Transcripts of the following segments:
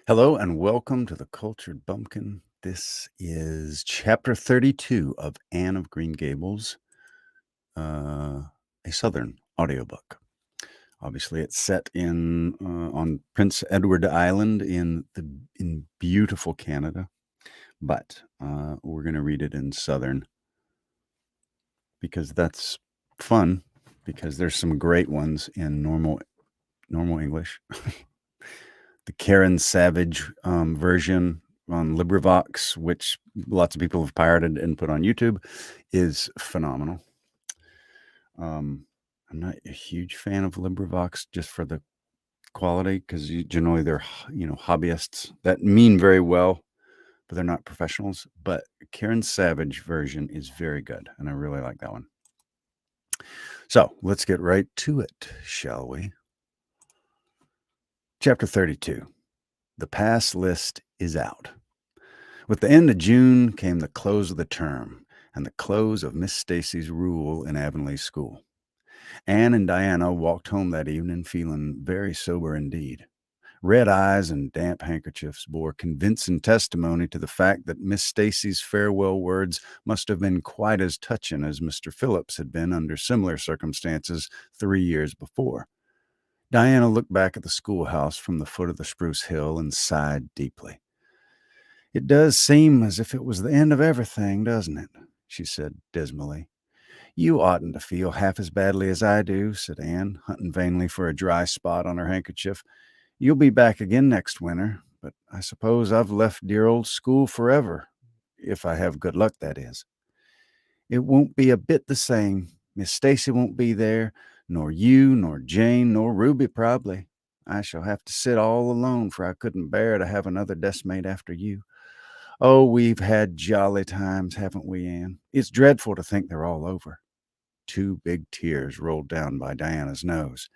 Hello and welcome to the Cultured Bumpkin. This is chapter 32 of Anne of Green Gables, a Southern audiobook. Obviously, it's set on Prince Edward Island in beautiful Canada, but we're going to read it in Southern because that's fun. Because there's some great ones in normal English. The Karen Savage version on LibriVox, which lots of people have pirated and put on YouTube, is phenomenal. I'm not a huge fan of LibriVox just for the quality, because generally they're hobbyists that mean very well, but they're not professionals. But Karen Savage version is very good, and I really like that one. So let's get right to it, shall we? Chapter 32. The pass list is out. With the end of June came the close of the term and the close of Miss Stacy's rule in Avonlea School. Anne and Diana walked home that evening feeling very sober indeed. Red eyes and damp handkerchiefs bore convincing testimony to the fact that Miss Stacy's farewell words must have been quite as touching as Mr. Phillips had been under similar circumstances 3 years before. Diana looked back at the schoolhouse from the foot of the spruce hill and sighed deeply. "It does seem as if it was the end of everything, doesn't it?" she said dismally. "You oughtn't to feel half as badly as I do," said Anne, hunting vainly for a dry spot on her handkerchief. "You'll be back again next winter, but I suppose I've left dear old school forever, if I have good luck, that is." "It won't be a bit the same. Miss Stacy won't be there, nor you, nor Jane, nor Ruby, probably. I shall have to sit all alone, for I couldn't bear to have another deskmate after you. Oh, we've had jolly times, haven't we, Anne? It's dreadful to think they're all over." 2 big tears rolled down by Diana's nose.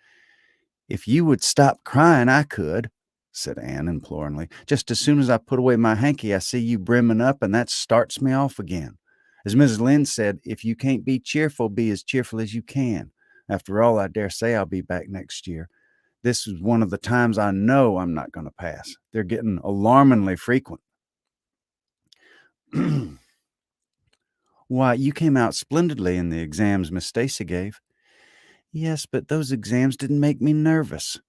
"If you would stop crying, I could," said Anne imploringly. "Just as soon as I put away my hanky, I see you brimming up, and that starts me off again. As Mrs. Lynde said, if you can't be as cheerful as you can. After all, I dare say I'll be back next year. This is one of the times I know I'm not going to pass. They're getting alarmingly frequent." "Why, you came out splendidly in the exams Miss Stacy gave." "Yes, but those exams didn't make me nervous.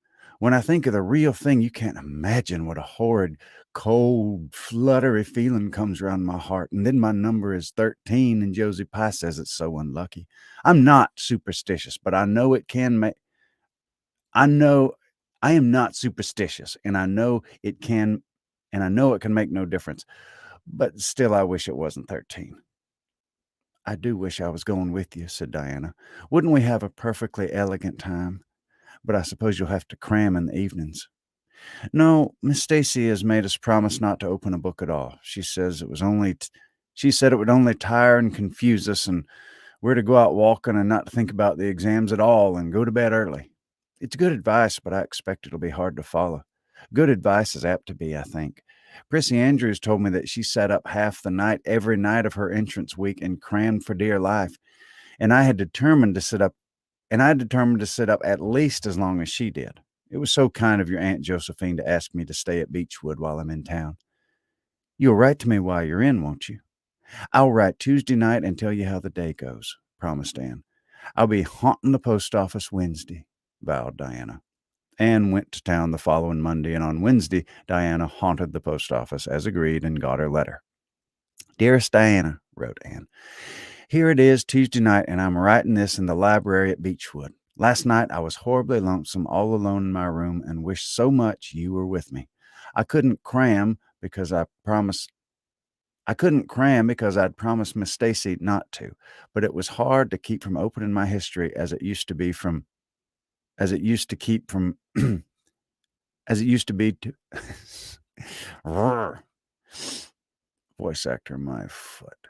When I think of the real thing, you can't imagine what a horrid, cold, fluttery feeling comes round my heart. And then my number is 13, and Josie Pye says it's so unlucky. I'm not superstitious, but I know it can make... I know I am not superstitious, and I know it can make no difference. But still, I wish it wasn't 13. "I do wish I was going with you," said Diana. "Wouldn't we have a perfectly elegant time? But I suppose you'll have to cram in the evenings." "No, Miss Stacy has made us promise not to open a book at all. She says she said it would only tire and confuse us, and we're to go out walking and not think about the exams at all and go to bed early. It's good advice, but I expect it'll be hard to follow. Good advice is apt to be, I think. Prissy Andrews told me that she sat up half the night every night of her entrance week and crammed for dear life, and I determined to sit up at least as long as she did. It was so kind of your Aunt Josephine to ask me to stay at Beechwood while I'm in town." "You'll write to me while you're in, won't you?" "I'll write Tuesday night and tell you how the day goes," promised Anne. "I'll be haunting the post office Wednesday," vowed Diana. Anne went to town the following Monday, and on Wednesday, Diana haunted the post office as agreed and got her letter. "Dearest Diana," wrote Anne, "here it is Tuesday night, and I'm writing this in the library at Beechwood. Last night I was horribly lonesome all alone in my room and wished so much you were with me. I couldn't cram because I'd promised Miss Stacy not to, but it was hard to keep from opening my history as it used to be voice actor my foot.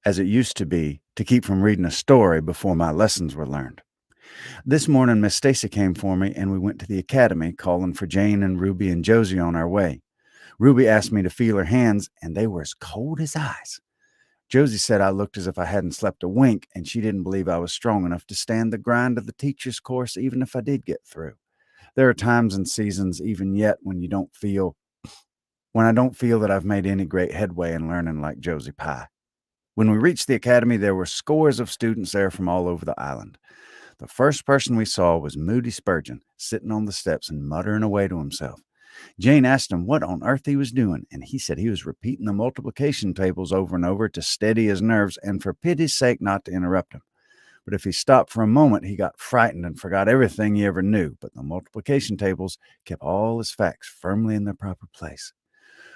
As it used to be to keep from reading a story before my lessons were learned. This morning Miss Stacy came for me, and we went to the academy, calling for Jane and Ruby and Josie on our way. Ruby asked me to feel her hands, and they were as cold as ice. Josie said I looked as if I hadn't slept a wink, and she didn't believe I was strong enough to stand the grind of the teacher's course even if I did get through. There are times and seasons, even yet, when I don't feel that I've made any great headway in learning like Josie Pye. When we reached the academy, there were scores of students there from all over the island. The first person we saw was Moody Spurgeon, sitting on the steps and muttering away to himself. Jane asked him what on earth he was doing, and he said he was repeating the multiplication tables over and over to steady his nerves and for pity's sake not to interrupt him. But if he stopped for a moment, he got frightened and forgot everything he ever knew. But the multiplication tables kept all his facts firmly in their proper place.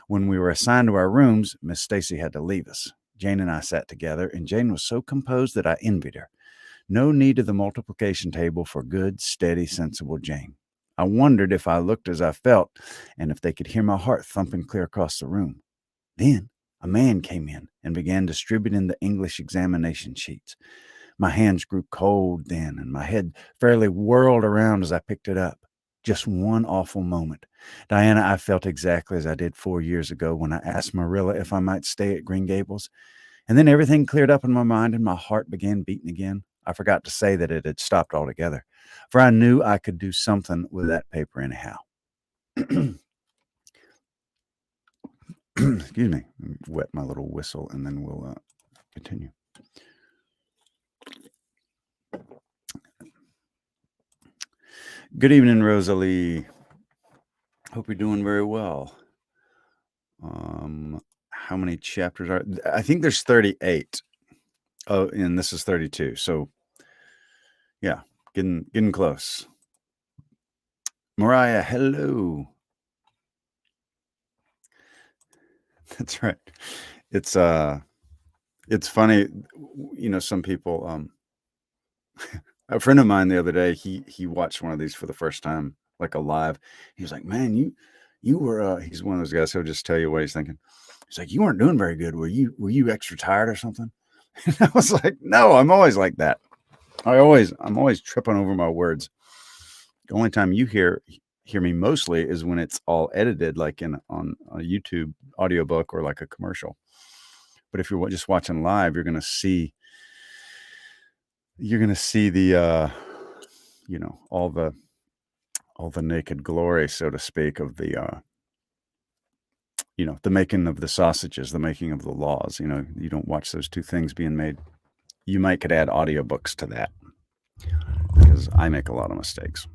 When we were assigned to our rooms, Miss Stacy had to leave us. Jane and I sat together, and Jane was so composed that I envied her. No need of the multiplication table for good, steady, sensible Jane. I wondered if I looked as I felt, and if they could hear my heart thumping clear across the room. Then a man came in and began distributing the English examination sheets. My hands grew cold then, and my head fairly whirled around as I picked it up. Just one awful moment. Diana, I felt exactly as I did 4 years ago when I asked Marilla if I might stay at Green Gables. And then everything cleared up in my mind and my heart began beating again. I forgot to say that it had stopped altogether, for I knew I could do something with that paper anyhow. Excuse me. Wet my little whistle and then we'll continue. Good evening, Rosalie. Hope you're doing very well. How many chapters are? I think there's 38. Oh, and this is 32. So, yeah, getting close. Mariah, hello. That's right. It's funny, some people. A friend of mine the other day, he watched one of these for the first time, like a live. He was like, "Man, you were." He's one of those guys who'll just tell you what he's thinking. He's like, "You weren't doing very good. Were you extra tired or something?" And I was like, "No, I'm always like that. I'm always tripping over my words. The only time you hear me mostly is when it's all edited, like on a YouTube audiobook or like a commercial. But if you're just watching live, you're gonna see the all the naked glory, so to speak, of the the making of the sausages, the making of the laws. You don't watch those two things being made. You might could add audiobooks to that, because I make a lot of mistakes.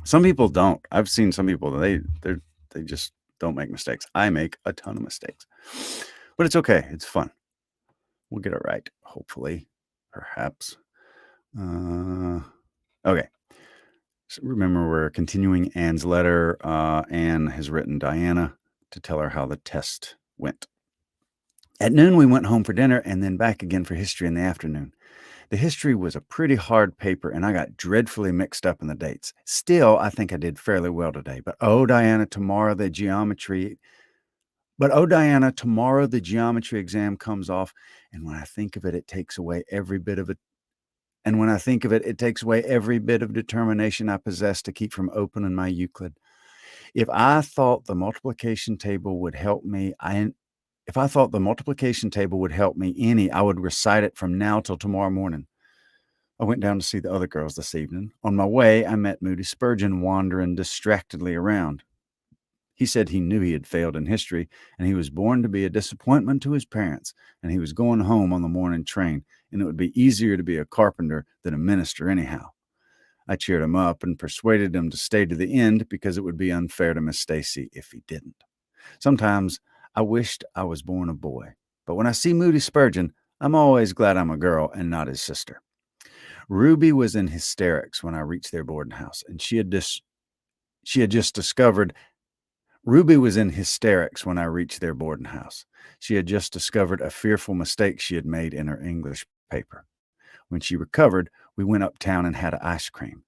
Some people don't. I've seen some people, they just don't make mistakes. I make a ton of mistakes, but it's okay. It's fun. We'll get it right, hopefully, perhaps. Okay. So remember, we're continuing Anne's letter. Anne has written Diana to tell her how the test went. At noon, we went home for dinner and then back again for history in the afternoon. The history was a pretty hard paper, and I got dreadfully mixed up in the dates. Still, I think I did fairly well today. But oh, Diana, tomorrow the geometry exam comes off, and when I think of it, it takes away every bit of it. And when I think of it, it takes away every bit of determination I possess to keep from opening my Euclid. If I thought the multiplication table would help me any, I would recite it from now till tomorrow morning. I went down to see the other girls this evening. On my way, I met Moody Spurgeon wandering distractedly around. He said he knew he had failed in history, and he was born to be a disappointment to his parents, and he was going home on the morning train, and it would be easier to be a carpenter than a minister anyhow. I cheered him up and persuaded him to stay to the end because it would be unfair to Miss Stacy if he didn't. Sometimes I wished I was born a boy, but when I see Moody Spurgeon, I'm always glad I'm a girl and not his sister. Ruby was in hysterics when I reached their boarding house, and she had just discovered Ruby was in hysterics when I reached their boarding house. She had just discovered a fearful mistake she had made in her English paper. When she recovered, we went uptown and had ice cream.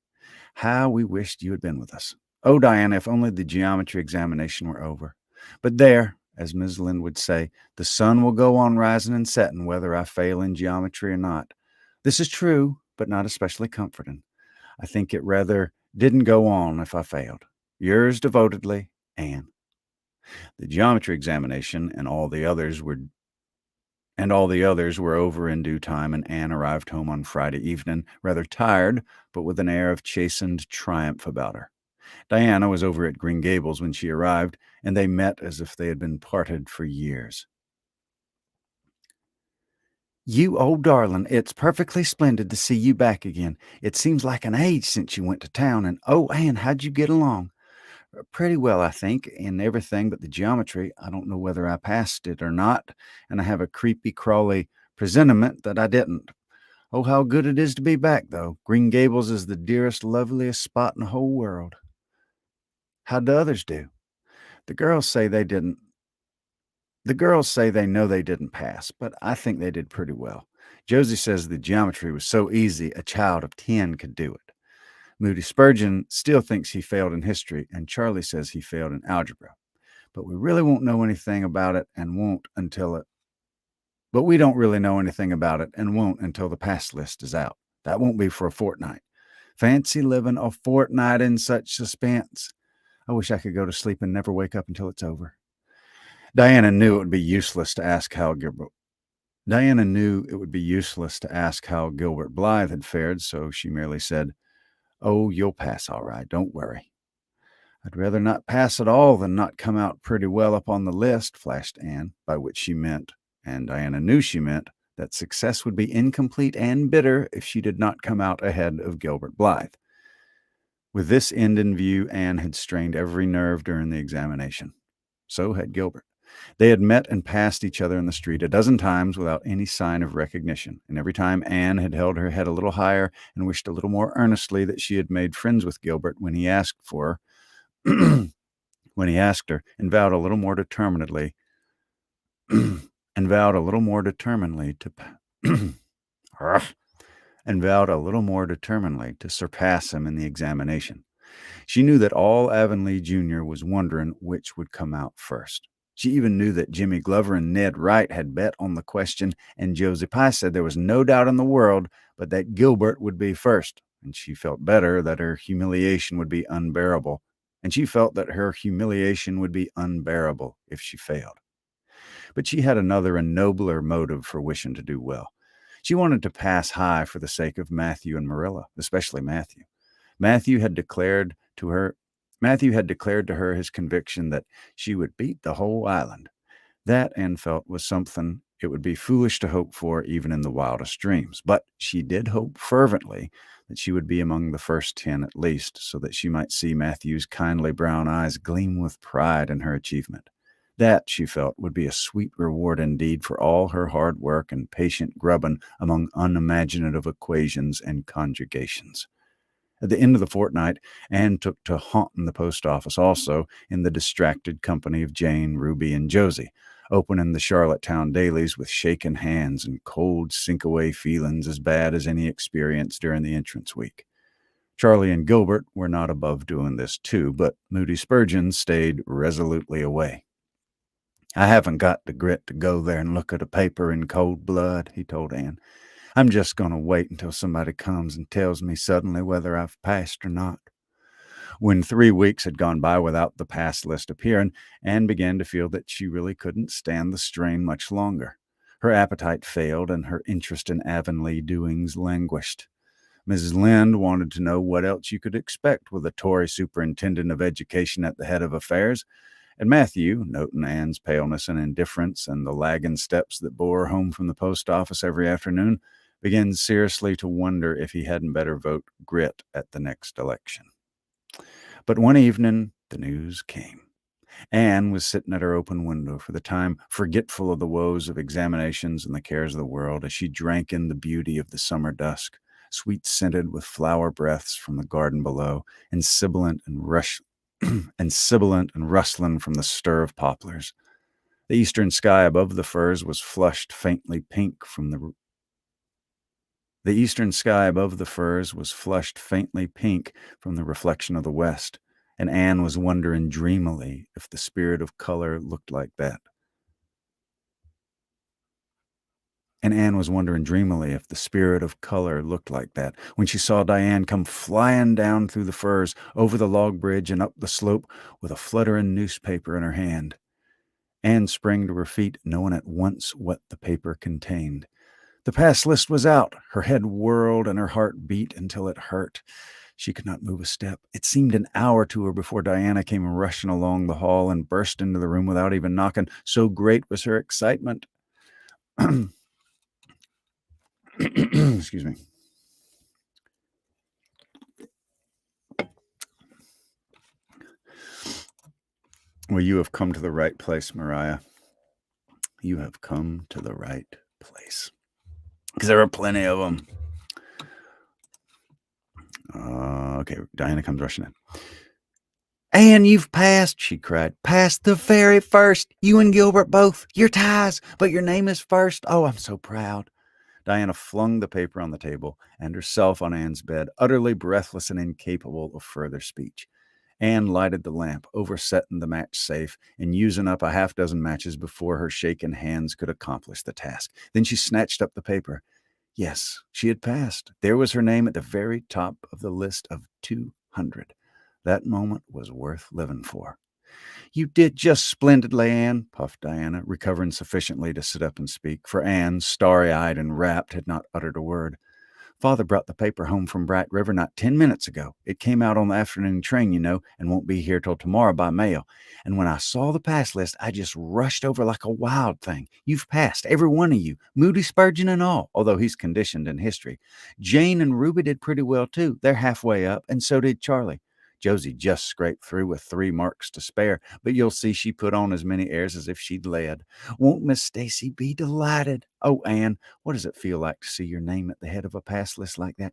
How we wished you had been with us. Oh, Diana, if only the geometry examination were over. But there, as Ms. Lynde would say, the sun will go on rising and setting whether I fail in geometry or not. This is true, but not especially comforting. I think it rather didn't go on if I failed. Yours devotedly, Anne. The geometry examination and all the others were And all the others were over in due time, and Anne arrived home on Friday evening, rather tired, but with an air of chastened triumph about her. Diana was over at Green Gables when she arrived, and they met as if they had been parted for years. "You old darling, it's perfectly splendid to see you back again. It seems like an age since you went to town, and oh, Anne, how'd you get along?" "Pretty well, I think, in everything but the geometry. I don't know whether I passed it or not, and I have a creepy, crawly presentiment that I didn't. Oh, how good it is to be back, though. Green Gables is the dearest, loveliest spot in the whole world." "How'd the others do?" "The girls say they didn't. The girls say they know they didn't pass, but I think they did pretty well. Josie says the geometry was so easy a child of 10 could do it. Moody Spurgeon still thinks he failed in history, and Charlie says he failed in algebra. But we really won't know anything about it and won't until it. But we don't really know anything about it and won't until the pass list is out. That won't be for a fortnight. Fancy living a fortnight in such suspense. I wish I could go to sleep and never wake up until it's over." Diana knew it would be useless to ask how Gilbert Blythe had fared, so she merely said, "Oh, you'll pass all right, don't worry." "I'd rather not pass at all than not come out pretty well up on the list," flashed Anne, by which she meant, and Diana knew she meant, that success would be incomplete and bitter if she did not come out ahead of Gilbert Blythe. With this end in view, Anne had strained every nerve during the examination. So had Gilbert. They had met and passed each other in the street a dozen times without any sign of recognition, and every time Anne had held her head a little higher and wished a little more earnestly that she had made friends with Gilbert when he asked for when he asked her, and vowed a little more determinedly and vowed a little more determinedly to and vowed a little more determinedly to surpass him in the examination. She knew that all Avonlea Jr. was wondering which would come out first. She even knew that Jimmy Glover and Ned Wright had bet on the question, and Josie Pye said there was no doubt in the world but that Gilbert would be first, and she felt better that her humiliation would be unbearable, if she failed. But she had another and nobler motive for wishing to do well. She wanted to pass high for the sake of Matthew and Marilla, especially Matthew. Matthew had declared to her his conviction that she would beat the whole island. That, Anne felt, was something it would be foolish to hope for even in the wildest dreams. But she did hope fervently that she would be among the first 10 at least, so that she might see Matthew's kindly brown eyes gleam with pride in her achievement. That, she felt, would be a sweet reward indeed for all her hard work and patient grubbing among unimaginative equations and conjugations. At the end of the fortnight, Anne took to haunting the post office also, in the distracted company of Jane, Ruby, and Josie, opening the Charlottetown dailies with shaken hands and cold sink-away feelings as bad as any experience during the entrance week. Charlie and Gilbert were not above doing this too, but Moody Spurgeon stayed resolutely away. "I haven't got the grit to go there and look at a paper in cold blood," he told Anne. "I'm just going to wait until somebody comes and tells me suddenly whether I've passed or not." When 3 weeks had gone by without the pass list appearing, Anne began to feel that she really couldn't stand the strain much longer. Her appetite failed, and her interest in Avonlea doings languished. Mrs. Lynde wanted to know what else you could expect with a Tory superintendent of education at the head of affairs, and Matthew, noting Anne's paleness and indifference and the lagging steps that bore her home from the post office every afternoon, began seriously to wonder if he hadn't better vote Grit at the next election. But one evening, the news came. Anne was sitting at her open window for the time, forgetful of the woes of examinations and the cares of the world, as she drank in the beauty of the summer dusk, sweet-scented with flower breaths from the garden below, and sibilant and rustling from the stir of poplars. The eastern sky above the firs was flushed faintly pink from the reflection of the west, and Anne was wondering dreamily if the spirit of color looked like that. When she saw Diane come flying down through the firs, over the log bridge and up the slope with a fluttering newspaper in her hand. Anne sprang to her feet, knowing at once what the paper contained. The pass list was out. Her head whirled and her heart beat until it hurt. She could not move a step. It seemed an hour to her before Diana came rushing along the hall and burst into the room without even knocking. So great was her excitement. Excuse me. Well, you have come to the right place, Mariah. You have come to the right place. Because there are plenty of them. Okay, Diana comes rushing in. Anne, you've passed, she cried. Passed the very first. You and Gilbert both. You're ties, but your name is first. Oh, I'm so proud. Diana flung the paper on the table and herself on Anne's bed, utterly breathless and incapable of further speech. Anne lighted the lamp, oversetting the match safe and using up a half dozen matches before her shaken hands could accomplish the task. Then she snatched up the paper. Yes, she had passed. There was her name at the very top of the list of 200. That moment was worth living for. You did just splendidly, Anne, puffed Diana, recovering sufficiently to sit up and speak, for Anne, starry-eyed and rapt, had not uttered a word. Father brought the paper home from Bright River not 10 minutes ago. It came out on the afternoon train, you know, and won't be here till tomorrow by mail. And when I saw the pass list, I just rushed over like a wild thing. You've passed, every one of you, Moody Spurgeon and all, although he's conditioned in history. Jane and Ruby did pretty well, too. They're halfway up, and so did Charlie. Josie just scraped through with 3 marks to spare, but you'll see she put on as many airs as if she'd led. Won't Miss Stacy be delighted? Oh, Anne, what does it feel like to see your name at the head of a pass list like that?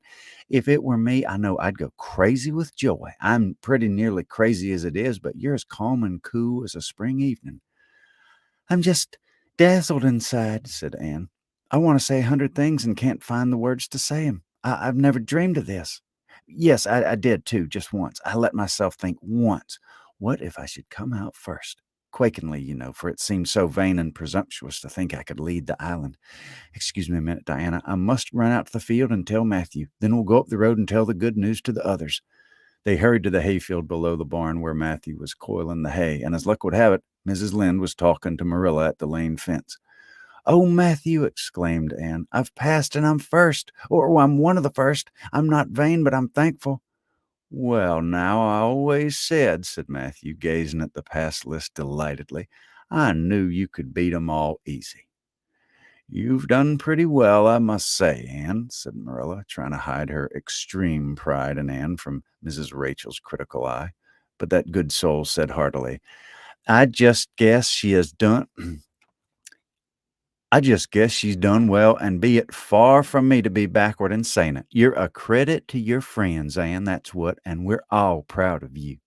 If it were me, I know I'd go crazy with joy. I'm pretty nearly crazy as it is, but you're as calm and cool as a spring evening. I'm just dazzled inside, said Anne. I want to say 100 things and can't find the words to say 'em. I've never dreamed of this. Yes, I did too, just once. I let myself think once. What if I should come out first? Quakingly, you know, for it seemed so vain and presumptuous to think I could lead the island. Excuse me a minute, Diana. I must run out to the field and tell Matthew. Then we'll go up the road and tell the good news to the others. They hurried to the hayfield below the barn where Matthew was coiling the hay, and as luck would have it, Mrs. Lynde was talking to Marilla at the lane fence. Oh, Matthew, exclaimed Anne, I've passed and I'm first, or I'm one of the first. I'm not vain, but I'm thankful. Well, now, I always said Matthew, gazing at the pass list delightedly, I knew you could beat 'em all easy. You've done pretty well, I must say, Anne, said Marilla, trying to hide her extreme pride in Anne from Mrs. Rachel's critical eye. But that good soul said heartily, I just guess she's done well, and be it far from me to be backward in saying it. You're a credit to your friends, Anne, that's what, and we're all proud of you.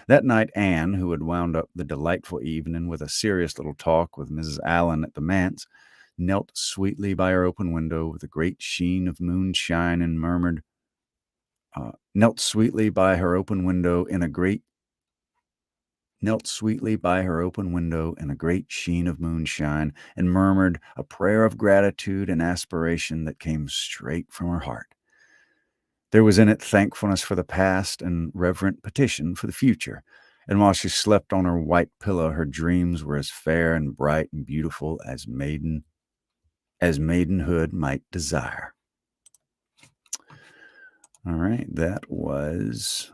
That night, Anne, who had wound up the delightful evening with a serious little talk with Mrs. Allen at the manse, knelt sweetly by her open window with a great sheen of moonshine and murmured, knelt sweetly by her open window in a great sheen of moonshine and murmured a prayer of gratitude and aspiration that came straight from her heart. There was in it thankfulness for the past and reverent petition for the future. And while she slept on her white pillow, her dreams were as fair and bright and beautiful as maidenhood might desire. All right, that was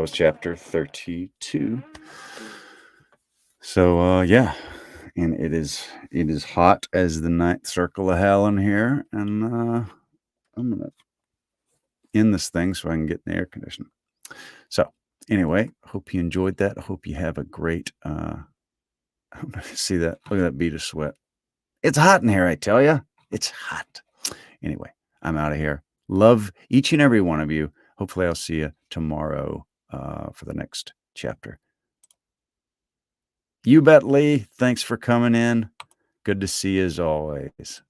chapter 32. So yeah, and it is hot as the ninth circle of hell in here, and I'm gonna end this thing so I can get in the air conditioner. So anyway, hope you enjoyed that. I hope you have a great see that, look at that bead of sweat. It's hot in here, I tell you. It's hot. Anyway, I'm out of here. Love each and every one of you. Hopefully I'll see you tomorrow for the next chapter. You bet, Lee. Thanks for coming in. Good to see you as always.